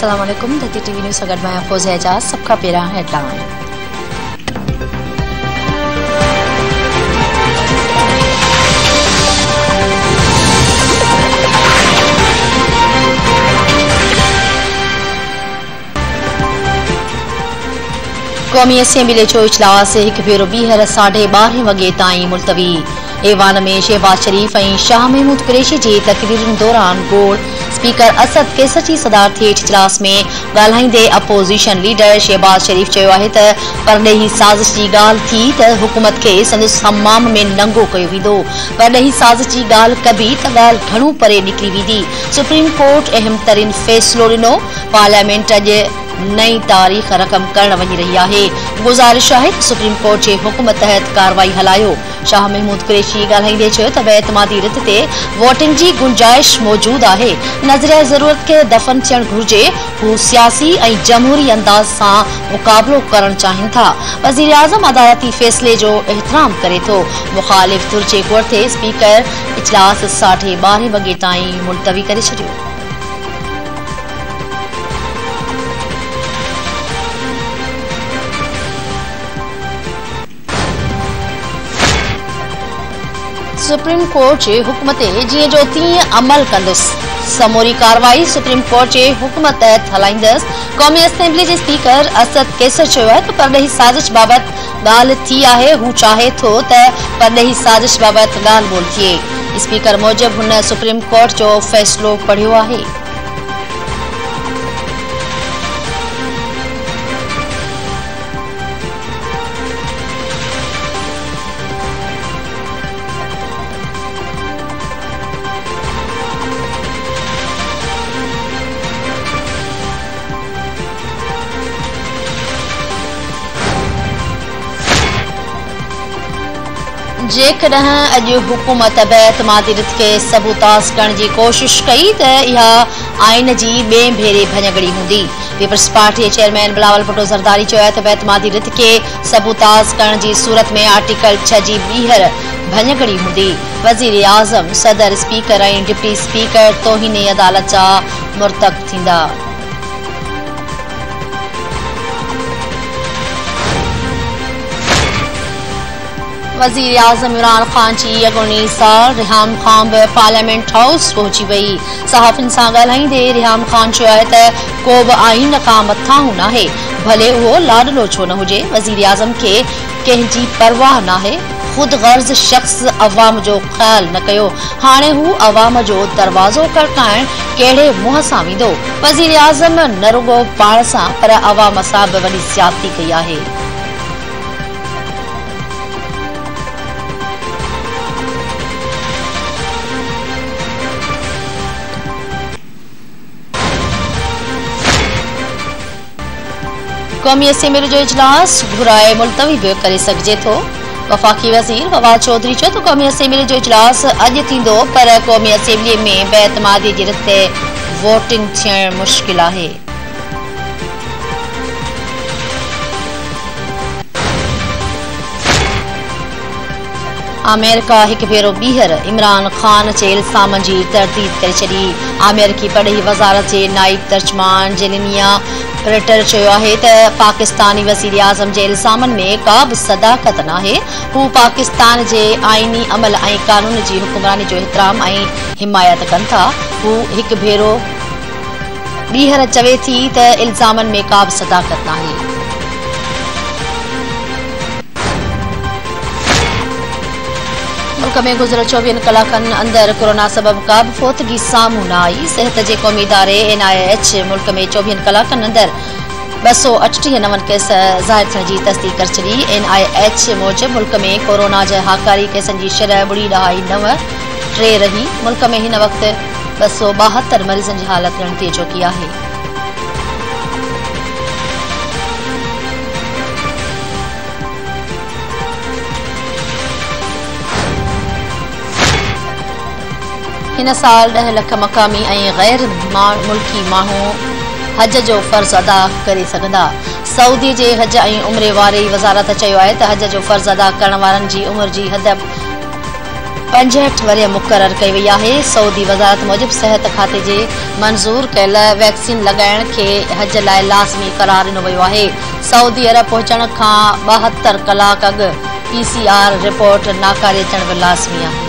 अस्सलाम वालेकुम। धरती टीवी न्यूज़ सां गॾु मैं फौज़ एजाज। सब खां पहिरियां हेडलाइन। क़ौमी असेंबली जो इजलास हिकु भेरो ॿीहर 12:30 वॻे ताईं मुलतवी। ऐवान में शहबाज शरीफ ऐं शाह महमूद कुरैशी जी तकरीरुनि दौरान गोड़ स्पीकर असद कैसर जी सदारत हेठि इजलास में ॻाल्हाईंदे अपोज़िशन लीडर शहबाज शरीफ चयो आहे त परॾेही साज़िश जी ॻाल्हि थी त हुकूमत खे संदसि हमाम में नंगो कयो वेंदो। परॾेही साज़िश जी ॻाल्हि कबी त ॻाल्हि घणो परे निकिरी वेंदी। सुप्रीम कोर्ट अहम तरीन फ़ैसिलो ॾिनो। पार्लियामेंट अॼु नई तारीख़ रक़म करण वञी रही आहे। गुज़ारिश आहे सुप्रीम कोर्ट जे हुकुम तहत कार्रवाई हलायो। शाह महमूद कुरैशी ॻाल्हाईंदे चयो त बेतमादी रिथ ते वोटिंग जी गुंजाइश मौजूद आहे। नज़रिया ज़रूरत खे दफ़न थियण घुर्जे। हू सियासी ऐं जमहूरी अंदाज़ सां मुक़ाबलो करण चाहिनि था। वज़ीर आज़म अदालती फ़ैसिले जो एहतराम करे थो। मुख़ालिफ़ धुर जे ॻोठ ते स्पीकर इजलास 12:30 वॻे ताईं मुलतवी करे छॾियो। सुप्रीम कोर्ट जे हुक्म ते जीअं जो तीअं अमल कंदुसि। समूरी कार्रवाई सुप्रीम कोर्ट जे हुक्म तहत हलाईंदसि। क़ौमी असेंबली जे स्पीकर असद कैसर चयो आहे त परॾेही साज़िश बाबति ॻाल्हि थी आहे। हू चाहे थो त परॾेही साज़िश बाबति ॻाल्हि ॿोल थिए। स्पीकर मूजिबि हुन सुप्रीम कोर्ट जो फ़ैसिलो पढ़ियो आहे। जेकॾहिं अॼु हुकूमत बेतमादी रिथ खे सबूताज़ करण जी कोशिश कई त इहा आइन जी ॿिए भेरे भञगड़ी हूंदी। पीपल्स पार्टी जे चेयरमैन बिलावल भुट्टो ज़रदारी चयो आहे त बेतमादी रिथ खे सबूताज़ करण जी सूरत में आर्टिकल 6 जी ॿीहर भञगड़ी हूंदी। वज़ीर आज़म, सदर, स्पीकर ऐं डिप्टी स्पीकर तौहीन अदालत जा मुर्तकब थींदा। वज़ीर आज़म इमरान ख़ान जी अॻूणी साल रिहाम ख़ान बि पार्लियामेंट हाउस पहुची वई। सहाफ़ियुनि सां ॻाल्हाईंदे रिहाम ख़ान चयो आहे त को बि आइन खां मथां नाहे, भले उहो लाडलो छो न हुजे। वज़ीर आज़म खे कंहिंजी परवाह नाहे। ख़ुद गर्ज़ शख़्स अवाम जो ख़्याल न कयो। हाणे हू अवाम जो दरवाज़ो खड़काइण कहिड़े मुंहं सां वेंदो। वज़ीर आज़म न रुगो पाण सां पर अवाम सां बि वॾी ज़्यादती कई आहे। क़ौमी असेंबली जो इजलास घुराए मुलतवी बि करे सघिजे थो। वफ़ाक़ी वज़ीर फवाद चौधरी चयो त क़ौमी असेंबली जो इजलास अॼु थींदो पर क़ौमी असेंबली में बेतमादी जी रिथ ते वोटिंग थियण मुश्किल आहे। अमेरिका हिकु भेरो ॿीहर इमरान ख़ान जे इल्ज़ामनि जी तरदीद करे छॾी। अमेरिकी परॾेही वज़ारत जे नाइब तर्जुमान जेलिनिया रिटर चयो आहे त पाकिस्तानी वज़ीर आज़म जे इल्ज़ामनि में का बि सदाकत नाहे। हू पाकिस्तान जे आइनी अमल ऐं कानून जी हुक्मरानी जो एहतराम ऐं हिमायत कनि था। हू हिकु भेरो ॿीहर चवे थी त इल्ज़ामनि में का बि सदाकत नाहे। मुल्क में गुज़िरियल 24 कलाकनि अंदरि कोरोना सबब का बि फोतगी साम्हूं न आई। सिहत जे क़ौमी इदारे NIH मुल्क में 24 कलाकनि अंदरि 238 नवनि केस ज़ाहिर थियण जी तस्दीक करे छॾी। NIH मूजिबि मुल्क में कोरोना जे हाकारी केसनि जी शरह 0.93 रही। मुल्क में हिन वक़्तु 272 मरीज़नि जी हालत ॻणितीअ चुकी आहे। हिन साल 10 लख मक़ामी ऐं गैर मुल्की माण्हू हज जो फ़र्ज़ अदा करे सघंदा। सऊदी जे हज ऐं उम्रे वारी वज़ारत चयो आहे त हज जो फ़र्ज़ अदा करण वारनि जी उमिरि जी हद 65 वरे मुक़रर कई वई आहे। सऊदी वज़ारत मूजिब सिहत खाते जे मंज़ूर कयल वैक्सीन लगाइण खे हज लाइ लाज़मी करार ॾिनो वियो आहे। सऊदी अरब पहुचण खां 72 कलाक अॻु PCR रिपोर्ट नाकारे अचण बि लाज़मी आहे।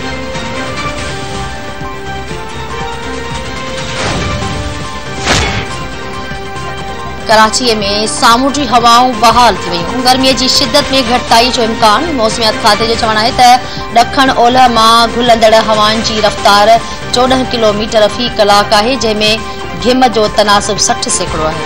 कराची में सामुंडी हवाऊं बहाल थी वयूं। गर्मी की शिद्दत में घटिताई जो इम्कान। मौसमियात खाते जो चवण है त ॾखण ओलह मां घुलंदड़ हवाउनि जी रफ़्तार 14 किलोमीटर फ़ी कलाक है, जंहिंमें घिम जो तनासुब 60% आहे।